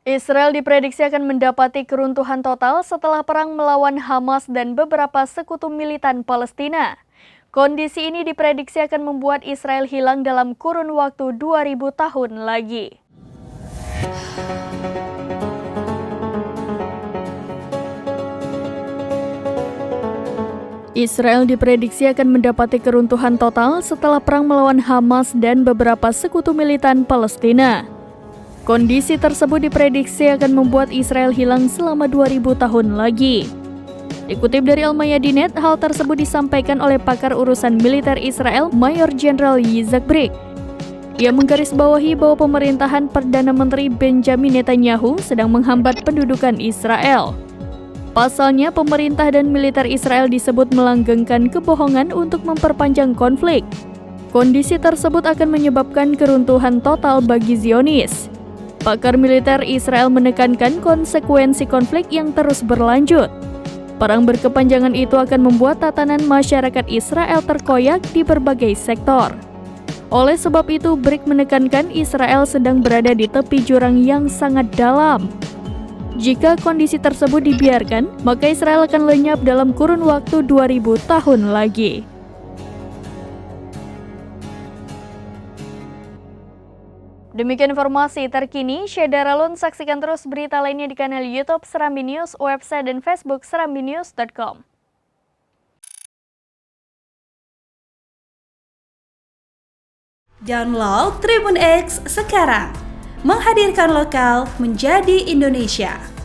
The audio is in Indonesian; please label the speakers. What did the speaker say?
Speaker 1: Israel diprediksi akan mendapati keruntuhan total setelah perang melawan Hamas dan beberapa sekutu militan Palestina. Kondisi ini diprediksi akan membuat Israel hilang dalam kurun waktu 2000 tahun lagi. Israel diprediksi akan mendapati keruntuhan total setelah perang melawan Hamas dan beberapa sekutu militan Palestina. Kondisi tersebut diprediksi akan membuat Israel hilang selama 2000 tahun lagi. Dikutip dari Al-Mayadinet, hal tersebut disampaikan oleh pakar urusan militer Israel, Mayor Jenderal Yitzhak Brik. Ia menggarisbawahi bahwa pemerintahan Perdana Menteri Benjamin Netanyahu sedang menghambat pendudukan Israel. Pasalnya, pemerintah dan militer Israel disebut melanggengkan kebohongan untuk memperpanjang konflik. Kondisi tersebut akan menyebabkan keruntuhan total bagi Zionis. Pakar militer Israel menekankan konsekuensi konflik yang terus berlanjut. Perang berkepanjangan itu akan membuat tatanan masyarakat Israel terkoyak di berbagai sektor. Oleh sebab itu, Brik menekankan Israel sedang berada di tepi jurang yang sangat dalam. Jika kondisi tersebut dibiarkan, maka Israel akan lenyap dalam kurun waktu 2000 tahun lagi. Demikian informasi terkini, Syederalun saksikan terus berita lainnya di kanal YouTube Serambi News, website dan Facebook serambinews.com.
Speaker 2: Download Tribun X sekarang, menghadirkan lokal menjadi Indonesia.